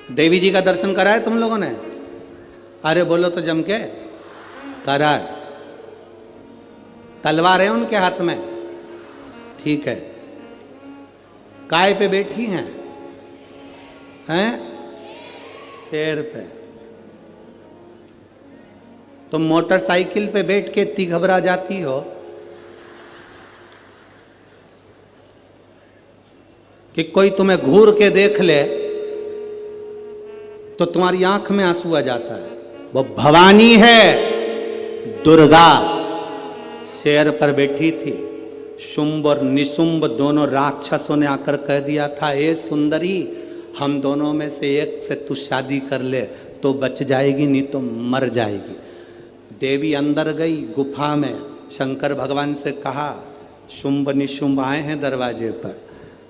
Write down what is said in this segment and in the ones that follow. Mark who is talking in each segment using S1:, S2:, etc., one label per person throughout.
S1: देवी जी का दर्शन कराए तुम लोगों ने? अरे बोलो तो जम के कराए। तलवार है उनके हाथ में, ठीक है। काय पे बैठी हैं? शेर पे। तुम मोटरसाइकिल पे बैठ के इतनी घबरा जाती हो कि कोई तुम्हें घूर के देख ले तो तुम्हारी आंख में आंसू आ जाता है। वो भवानी है, दुर्गा शेर पर बैठी थी। शुंभ और निशुंभ दोनों राक्षसों ने आकर कह दिया था, ए सुंदरी, हम दोनों में से एक से तू शादी कर ले तो बच जाएगी, नहीं तो मर जाएगी। देवी अंदर गई गुफा में, शंकर भगवान से कहा, शुंभ निशुंभ आए हैं दरवाजे पर।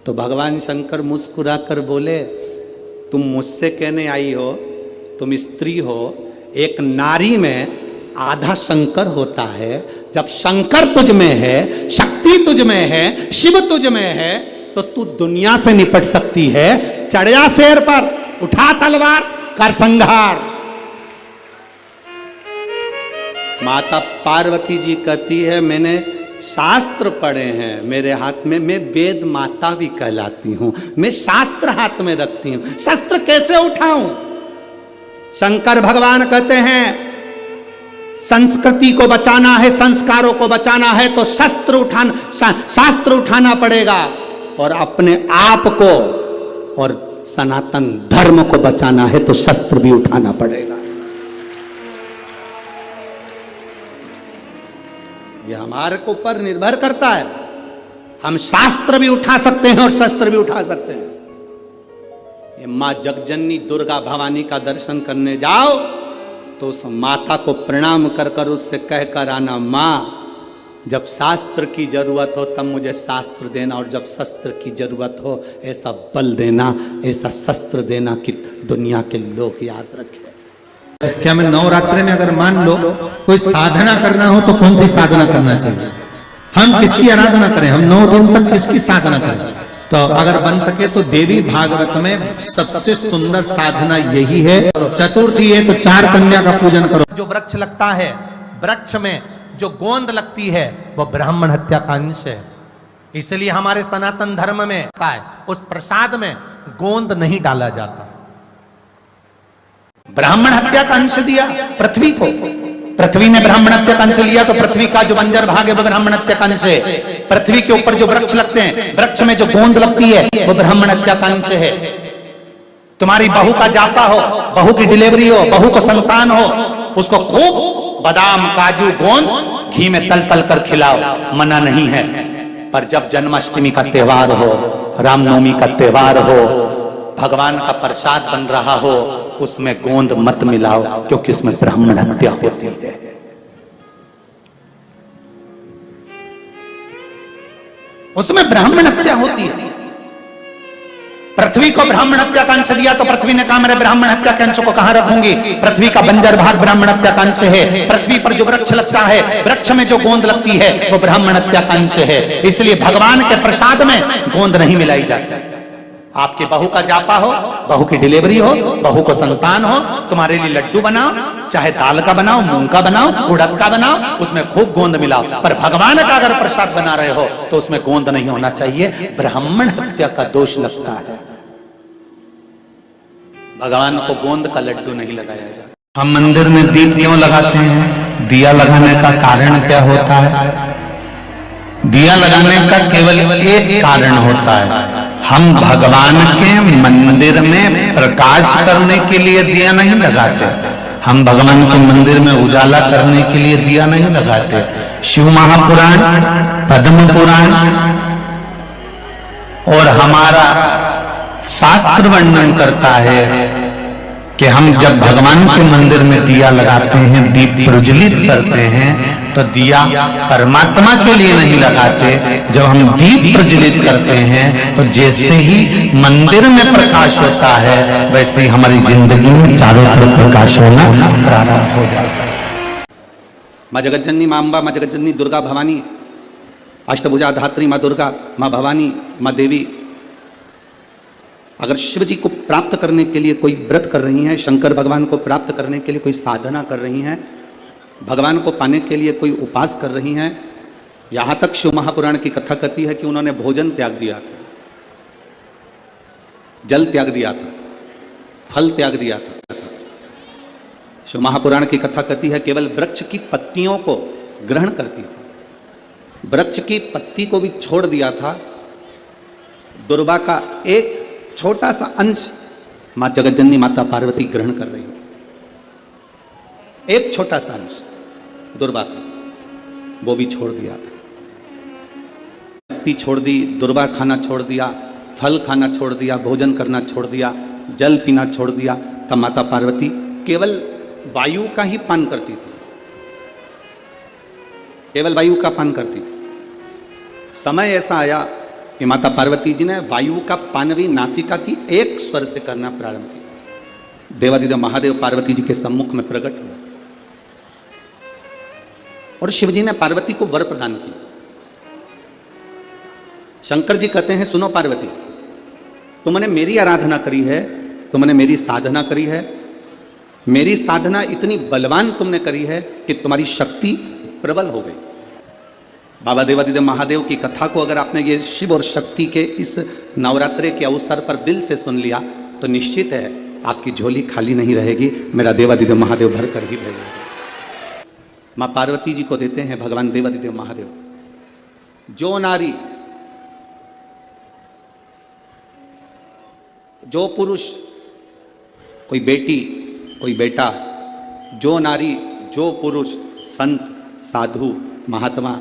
S1: तो भगवान शंकर मुस्कुरा कर बोले, तुम मुझसे कहने आई हो, तुम स्त्री हो, एक नारी में आधा शंकर होता है। जब शंकर तुझ में है, शक्ति तुझ में है, शिव तुझ में है, तो तू दुनिया से निपट सकती है। चढ़ जा शेर पर, उठा तलवार, कर संहार। माता पार्वती जी कहती है, मैंने शास्त्र पढ़े हैं मेरे हाथ में, मैं वेद माता भी कहलाती हूं, मैं शास्त्र हाथ में रखती हूं, शस्त्र कैसे उठाऊं? शंकर भगवान कहते हैं, संस्कृति को बचाना है, संस्कारों को बचाना है तो शास्त्र उठाना पड़ेगा, और अपने आप को और सनातन धर्म को बचाना है तो शस्त्र भी उठाना पड़ेगा। यह हमारे को ऊपर निर्भर करता है। हम शास्त्र भी उठा सकते हैं और शस्त्र भी उठा सकते हैं। ये मां जगजननी दुर्गा भवानी का दर्शन करने जाओ तो उस माता को प्रणाम कर कर उससे कहकर आना, मां जब शास्त्र की जरूरत हो तब मुझे शास्त्र देना, और जब शस्त्र की जरूरत हो ऐसा बल देना, ऐसा शस्त्र देना कि दुनिया के लोग याद रखें।
S2: क्या मैं नवरात्रि में अगर मान लो कोई साधना करना हो तो कौन सी साधना करना चाहिए? हम किसकी आराधना करें? हम 9 दिन तक किसकी साधना करें? तो अगर बन सके तो देवी भागवत में सबसे सुंदर साधना यही है। चतुर्थी है तो 4 कन्या का पूजन करो।
S3: जो वृक्ष लगता है, वृक्ष में जो गोंद लगती है वो ब्राह्मण हत्या का अंश है। इसलिए हमारे सनातन धर्म में उस प्रसाद में गोंद नहीं डाला जाता। ब्राह्मण हत्या का अंश दिया पृथ्वी को, पृथ्वी ने ब्राह्मण हत्या का अंश लिया तो पृथ्वी का जो बंजर भाग है वो ब्राह्मण हत्या का अंश है। पृथ्वी के ऊपर जो वृक्ष लगते हैं, वृक्ष में जो गोंद लगती है वो ब्राह्मण हत्या का अंश है। तुम्हारी बहू का जाता हो, बहू की डिलीवरी हो, बहू को संतान हो, उसको खूब बादाम काजू गोंद घी में तल तल कर खिलाओ, मना नहीं है। पर जब जन्माष्टमी का त्योहार हो, रामनवमी का त्योहार हो, भगवान का प्रसाद बन रहा हो, उसमें गोंद मत मिलाओ, क्योंकि उसमें ब्राह्मण हत्या होती है। उसमें ब्राह्मण हत्या होती है। पृथ्वी को ब्राह्मण हत्या का अंश दिया तो पृथ्वी ने कहा, मेरे ब्राह्मण हत्या के अंश को कहां रखूंगी? पृथ्वी का बंजर भाग ब्राह्मण हत्या का अंश है। पृथ्वी पर जो वृक्ष लगता है, वृक्ष में जो गोंद लगती है वो ब्राह्मण हत्या का अंश है। इसलिए भगवान के प्रसाद में गोंद नहीं मिलाई जाती। आपकी बहू का जापा हो, बहू की डिलीवरी हो, बहू को संतान हो, तुम्हारे लिए लड्डू बनाओ, चाहे दाल का बनाओ, मूंग का बनाओ, उड़द का बनाओ, उसमें खूब गोंद मिलाओ। पर भगवान का अगर प्रसाद बना रहे हो तो उसमें गोंद नहीं होना चाहिए, ब्राह्मण हत्या का दोष लगता है। भगवान को गोंद का लड्डू नहीं लगाया जाता।
S2: हम मंदिर में दीप क्यों लगाते हैं? दिया लगाने का कारण क्या होता है? दिया लगाने का केवल एक कारण होता है, हम भगवान के मंदिर में प्रकाश करने के लिए दिया नहीं लगाते। हम भगवान के मंदिर में उजाला करने के लिए दिया नहीं लगाते। शिव महापुराण, पद्म पुराण और हमारा शास्त्र वर्णन करता है कि हम जब भगवान के मंदिर में दिया लगाते हैं, दीप प्रज्वलित करते हैं, तो दिया परमात्मा के लिए नहीं लगाते। जब हम दीप प्रज्वलित करते हैं तो जैसे ही मंदिर में प्रकाश होता है, वैसे ही हमारी जिंदगी में चारों तरफ प्रकाश होना प्रारंभ हो जाता है।
S1: माँ जगज्जननी, माँ अम्बा, माँ जगज्जननी दुर्गा भवानी, अष्टभुजा धात्री माँ दुर्गा, माँ भवानी, माँ देवी, अगर शिव जी को प्राप्त करने के लिए कोई व्रत कर रही हैं, शंकर भगवान को प्राप्त करने के लिए कोई साधना कर रही हैं, भगवान को पाने के लिए कोई उपास कर रही हैं, यहाँ तक शिव महापुराण की कथा कहती है कि उन्होंने भोजन त्याग दिया था, जल त्याग दिया था, फल त्याग दिया था। शिव महापुराण की कथा कहती है केवल वृक्ष की पत्तियों को ग्रहण करती थी, वृक्ष की पत्ती को भी छोड़ दिया था। दुर्वा का एक छोटा सा अंश मां जगतजननी माता पार्वती ग्रहण कर रही थी, एक छोटा सा अंश दुर्वा का, वो भी छोड़ दिया था। पत्ती छोड़ दी, दुर्वा खाना छोड़ दिया, फल खाना छोड़ दिया, भोजन करना छोड़ दिया, जल पीना छोड़ दिया। तब माता पार्वती केवल वायु का ही पान करती थी, केवल वायु का पान करती थी। समय ऐसा आया कि माता पार्वती जी ने वायु का पान भी नासिका की एक स्वर से करना प्रारंभ किया। देवादिदेव महादेव पार्वती जी के सम्मुख में प्रकट हुआ और शिव जी ने पार्वती को वर प्रदान किया। शंकर जी कहते हैं, सुनो पार्वती, तुमने मेरी आराधना करी है, तुमने मेरी साधना करी है, मेरी साधना इतनी बलवान तुमने करी है कि तुम्हारी शक्ति प्रबल हो गई। बाबा देवादिदेव महादेव की कथा को अगर आपने ये शिव और शक्ति के इस नवरात्रे के अवसर पर दिल से सुन लिया तो निश्चित है आपकी झोली खाली नहीं रहेगी, मेरा देवादिदेव महादेव भर कर ही भेजेगा। माँ पार्वती जी को देते हैं भगवान देवादिदेव महादेव। जो नारी, जो पुरुष, कोई बेटी, कोई बेटा, जो नारी, जो पुरुष, संत, साधु, महात्मा,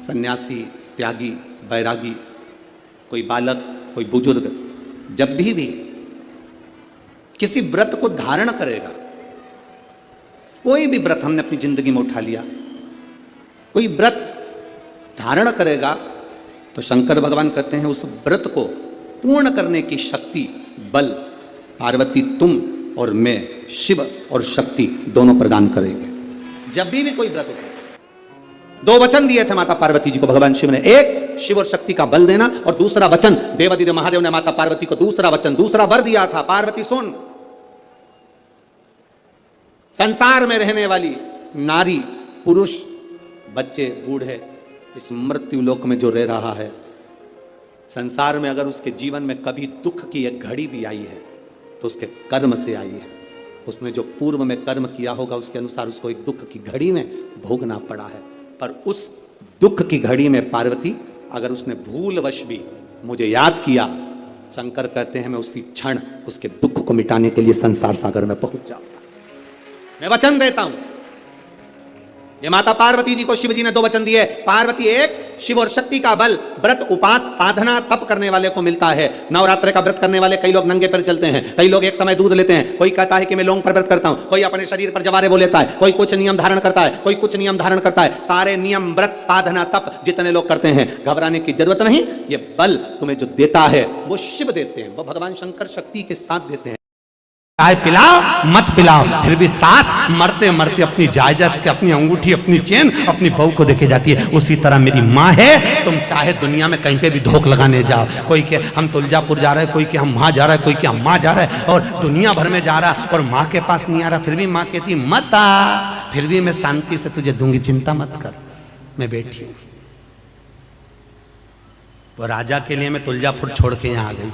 S1: सन्यासी, त्यागी, बैरागी, कोई बालक, कोई बुजुर्ग, जब भी किसी व्रत को धारण करेगा, कोई भी व्रत हमने अपनी जिंदगी में उठा लिया, कोई व्रत धारण करेगा तो शंकर भगवान कहते हैं उस व्रत को पूर्ण करने की शक्ति, बल पार्वती तुम और मैं, शिव और शक्ति दोनों प्रदान करेंगे। जब भी कोई व्रत उठे, दो वचन दिए थे माता पार्वती जी को भगवान शिव ने, एक शिव और शक्ति का बल देना और दूसरा वचन देवादिदेव महादेव ने माता पार्वती को दूसरा वचन, दूसरा वर दिया था, पार्वती सुन, संसार में रहने वाली नारी, पुरुष, बच्चे, बूढ़े, इस मृत्यु लोक में जो रह रहा है, संसार में अगर उसके जीवन में कभी दुख की एक घड़ी भी आई है तो उसके कर्म से आई है। उसने जो पूर्व में कर्म किया होगा उसके अनुसार उसको एक दुख की घड़ी में भोगना पड़ा है। पर उस दुख की घड़ी में पार्वती, अगर उसने भूलवश भी मुझे याद किया, शंकर कहते हैं मैं उसी क्षण उसके दुख को मिटाने के लिए संसार सागर में पहुंच जाऊंगा। मैं वचन देता हूं। ये माता पार्वती जी को शिव जी ने दो वचन दिए। पार्वती, एक शिव और शक्ति का बल व्रत, उपास, साधना, तप करने वाले को मिलता है। नवरात्र का व्रत करने वाले कई लोग नंगे पैर चलते हैं, कई लोग एक समय दूध लेते हैं, कोई कहता है कि मैं लौंग पर व्रत करता हूं, कोई अपने शरीर पर जवारे वो लेता है, कोई कुछ नियम धारण करता है, कोई कुछ नियम धारण करता है। सारे नियम, व्रत, साधना, तप जितने लोग करते हैं, घबराने की जरूरत नहीं। ये बल तुम्हें जो देता है वो शिव देते हैं, वो भगवान शंकर शक्ति के साथ देते हैं।
S2: चाय पिलाओ मत पिलाओ, फिर भी सास मरते मरते अपनी जायदाद के, अपनी अंगूठी, अपनी चेन अपनी बहू को देके जाती है। उसी तरह मेरी माँ है। तुम चाहे दुनिया में कहीं पे भी धोख लगाने जाओ, कोई के हम तुलजापुर जा रहे हैं, कोई के हम वहाँ जा रहा है, कोई के हम माँ जा रहा है, और दुनिया भर में जा रहा और माँ के पास नहीं आ रहा, फिर भी माँ कहती मत आ, फिर भी मैं शांति से तुझे दूंगी, चिंता मत कर, मैं बैठी हूँ। वो राजा के लिए मैं तुलजापुर छोड़ के यहाँ आ गई।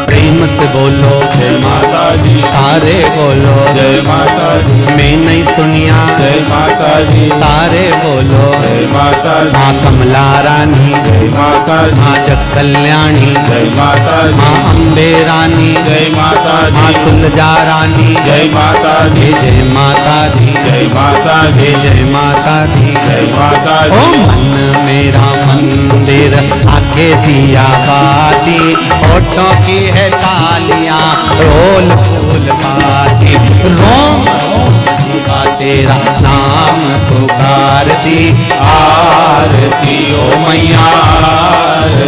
S2: प्रेम से बोलो
S4: जय माता दी,
S2: सारे बोलो
S4: जय माता दी,
S2: मैं नहीं सुनिया
S4: जय माता दी,
S2: सारे बोलो
S4: जय माता दी,
S2: माँ कमला रानी,
S4: जय माता दी,
S2: माँ जग कल्याणी,
S4: जय माता दी,
S2: माँ अम्बे रानी,
S4: जय माता
S2: माँ
S4: दी,
S2: तुलजा रानी,
S4: जय माता दी,
S2: जय माता दी,
S4: जय माता दी,
S2: जय माता दी,
S4: जय माता
S2: ओ
S4: दी।
S2: मन मेरा मंदिर आके दिया बाती, होठों की है तालियां, रोल फूल पाती, रोम रोम जीवा तेरा नाम पुकारती,
S4: आरती ओ मैया,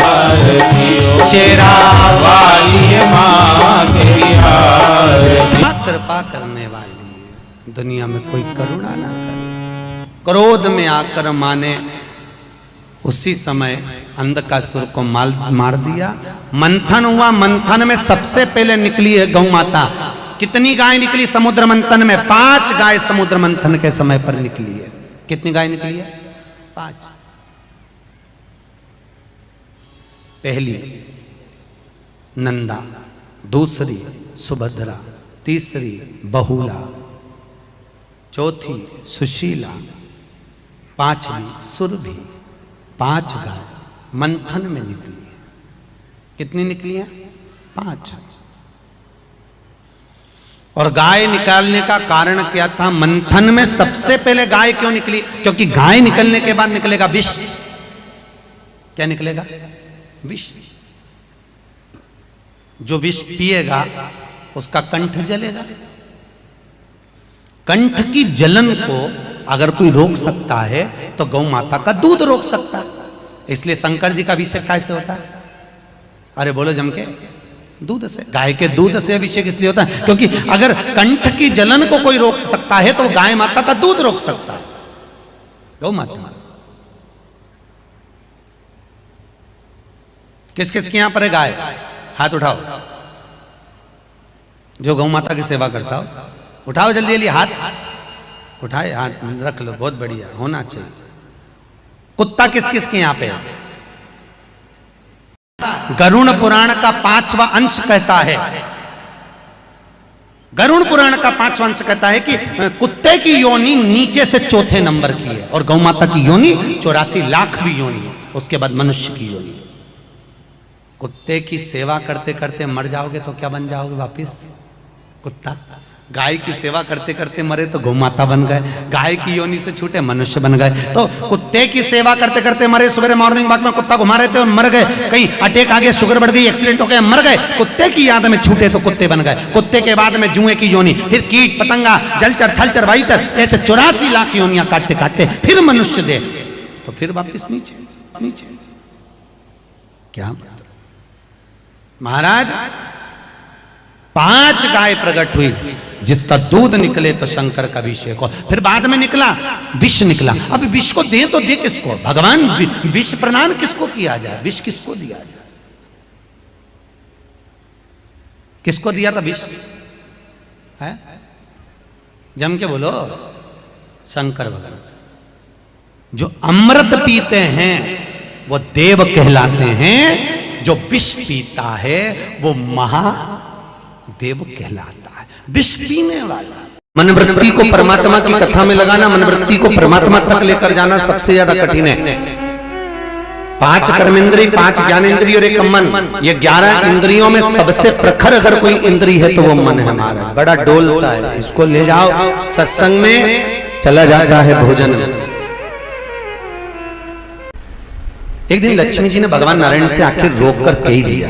S4: आरती ओ
S2: शेरा
S4: वाली माँ तेरी आरती।
S2: माँ कृपा करने वाली, दुनिया में कोई करुणा ना करे। क्रोध में आकर माने उसी समय अंधकासुर को मार दिया। मंथन हुआ, मंथन में सबसे पहले निकली है गौ माता। कितनी गाय निकली समुद्र मंथन में? 5 गाय समुद्र मंथन के समय पर निकली है। कितनी गाय निकली है? 5। पहली नंदा, दूसरी सुभद्रा, तीसरी बहुला, चौथी सुशीला, 5वीं सुरभि। 5 गाय मंथन में निकली है। कितनी निकली है? 5। और गाय निकालने का कारण क्या था? मंथन में सबसे पहले गाय क्यों निकली? क्योंकि गाय निकलने के बाद निकलेगा विष। क्या निकलेगा? विष। जो विष पिएगा उसका कंठ जलेगा। कंठ की जलन को अगर कोई रोक सकता है तो गौ माता का दूध रोक सकता है। इसलिए शंकर जी का अभिषेक कैसे होता है? अरे बोलो जम के, दूध से। गाय के दूध से अभिषेक इसलिए होता है क्योंकि अगर कंठ की जलन को कोई रोक सकता है तो गाय माता का दूध रोक सकता है। गौ माता। किस किस के यहां पर है गाय? हाथ उठाओ। जो गौ माता की सेवा करता हो उठाओ जल्दी जल्दी हाथ। उठाए हाथ, रख लो। बहुत बढ़िया, होना चाहिए। कुत्ता किस किस के यहां पे है? गरुड़ पुराण का 5वां अंश कहता है, गरुड़ पुराण का 5वां अंश कहता है कि कुत्ते की योनि नीचे से चौथे नंबर की है और गौ माता की योनि 84 लाख भी योनि है, उसके बाद मनुष्य की योनि। कुत्ते की सेवा करते करते मर जाओगे तो क्या बन जाओगे वापिस? कुत्ता। गाय की सेवा करते करते मरे तो गौ माता बन गए। गाय की योनि से छूटे मनुष्य बन गए। तो कुत्ते की सेवा करते करते मरे। सुबह मॉर्निंग वॉक में कुत्ता घुमा रहे थे और मर गए। कहीं अटैक आ गया, शुगर बढ़ गई, एक्सीडेंट हो गया, मर गए। कुत्ते की याद में छूटे तो कुत्ते बन गए। कुत्ते के बाद में जुए की योनि, फिर कीट पतंगा, जलचर, थलचर, वायुचर, ऐसे 84 लाख योनियां काटते काटते फिर मनुष्य दे, तो फिर वापिस नीचे नीचे। क्या महाराज? 5 गाय प्रकट हुई जिसका दूध निकले तो शंकर का अभिषेक हो। फिर बाद में निकला विष निकला। अब विष को दे तो दे किसको? भगवान विष प्रदान किसको किया जाए? विष किसको दिया जाए? किसको दिया था विष? है जम के बोलो। शंकर भगवान। जो अमृत पीते हैं वो देव कहलाते हैं, जो विष पीता है वो महादेव कहलाता है। विष पीने वाला। मनवृत्ति को परमात्मा की कथा में लगाना, मनवृत्ति को परमात्मा तक लेकर जाना सबसे ज्यादा कठिन है। 5 कर्मेंद्रिय, 5 ज्ञानेंद्रिय और 1 मन, ये 11 इंद्रियों में सबसे प्रखर अगर कोई इंद्रिय है तो वो मन है हमारा। बड़ा डोलता है, इसको ले जाओ सत्संग में चला जाता है भोजन में। एक दिन लक्ष्मी जी ने भगवान नारायण से आखिर रोक कर कह दिया,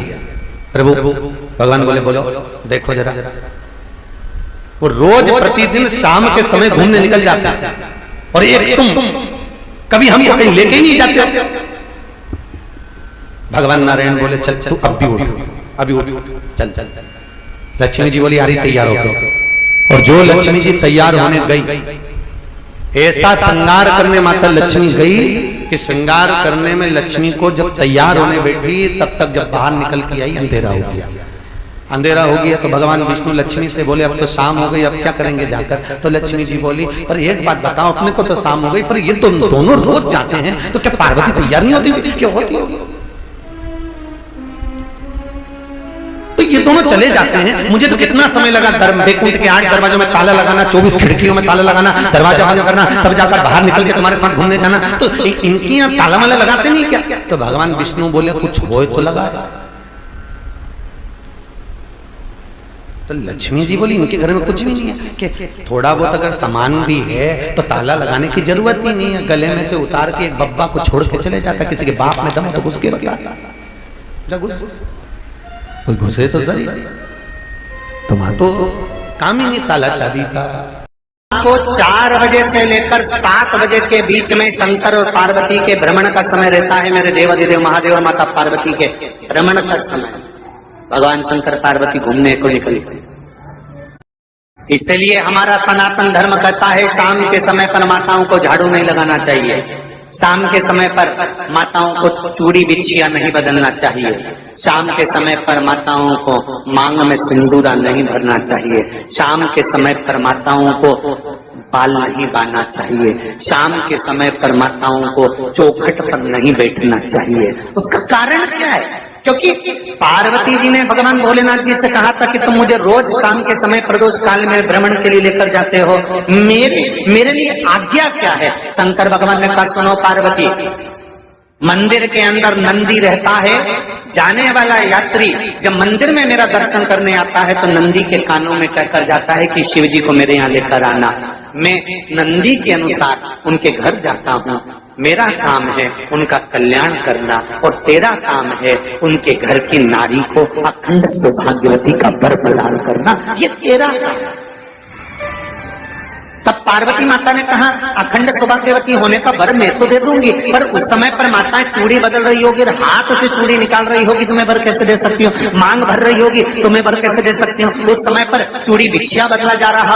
S2: प्रभु। भगवान बोले बोलो, देखो जरा। वो रोज प्रतिदिन शाम के समय घूमने निकल जाता है और एक तुम कभी हमको कहीं लेके ही नहीं जाते। भगवान नारायण बोले चल तू अब भी उठ, अभी उठ, चल चल। लक्ष्मी जी बोली, यारी तैयार हो गए। और जो लक्ष्मी जी तैयार होने गई, ऐसा श्रृंगार करने माता लक्ष्मी गई कि श्रृंगार करने में लक्ष्मी को जब तैयार होने बैठी तब तक जब बाहर निकल के आई अंधेरा हो गया। अंधेरा हो गया तो भगवान विष्णु लक्ष्मी से बोले अब तो शाम हो गई, अब क्या करेंगे जाकर? तो लक्ष्मी जी बोली, पर एक बात बताओ, अपने को तो शाम हो गई, पर ये तो दोनों रोज जाते हैं, तो क्या पार्वती तैयार नहीं होती? क्यों होती होगी? तो ये दोनों चले जाते हैं। मुझे तो कितना समय लगा बैकुंठ के 8 दरवाजों में ताला लगाना, 24 खिड़कियों में ताला लगाना, दरवाजा बंद करना, तब जाकर बाहर निकल के तुम्हारे साथ घूमने जाना। तो इनकी यहाँ ताला वाला लगाते नहीं क्या? तो भगवान विष्णु बोले कुछ हो तो लगाए। तो लक्ष्मी जी बोली इनके घर में कुछ भी नहीं है कि थोड़ा बहुत अगर सामान भी है तो ताला लगाने की जरूरत ही नहीं है। गले में से उतार के एक बब्बा को छोड़ के चले जाता। किसी के बाप में दम तो घुस के बता, कोई घुसे तो सही। तुम्हारा तो काम ही नहीं ताला चाबी का।
S5: को 4 बजे से लेकर 7 बजे के बीच में शंकर और पार्वती के भ्रमण का समय रहता है। मेरे देवाधिदेव महादेव और माता पार्वती के भ्रमण का समय। भगवान शंकर पार्वती घूमने को निकले। इसलिए हमारा सनातन धर्म कहता है शाम के समय पर माताओं को झाड़ू नहीं लगाना चाहिए। शाम के समय पर माताओं को चूड़ी बिछिया नहीं बदलना चाहिए। शाम के समय पर माताओं को मांग में सिंदूरा नहीं भरना चाहिए। शाम के समय पर माताओं को बाल नहीं बांधना चाहिए। शाम के समय पर माताओं को चौखट पर नहीं बैठना चाहिए। उसका कारण क्या है? क्योंकि पार्वती जी ने भगवान भोलेनाथ जी से कहा था कि तुम मुझे रोज शाम के समय प्रदोष काल में भ्रमण के लिए लेकर जाते हो, मेरे लिए आज्ञा क्या है? शंकर भगवान ने कहा, सुनो पार्वती, मंदिर के अंदर नंदी रहता है। जाने वाला यात्री जब मंदिर में मेरा दर्शन करने आता है तो नंदी के कानों में कहकर जाता है कि शिव जी को मेरे यहाँ लेकर आना। मैं नंदी के अनुसार उनके घर जाता हूँ। मेरा काम है उनका कल्याण करना और तेरा काम है उनके घर की नारी को अखंड सौभाग्यवती का वर प्रदान करना, ये तेरा काम। तब पार्वती माता ने कहा, अखंड सौभाग्यवती होने का वर मैं तो दे दूंगी, पर उस समय पर माताएं चूड़ी बदल रही होगी और हाथ से चूड़ी निकाल रही होगी तो मैं वर कैसे दे सकती हूँ? मांग भर रही होगी तो मैं वर कैसे दे सकती हूँ? उस समय पर चूड़ी बिछिया बदला जा रहा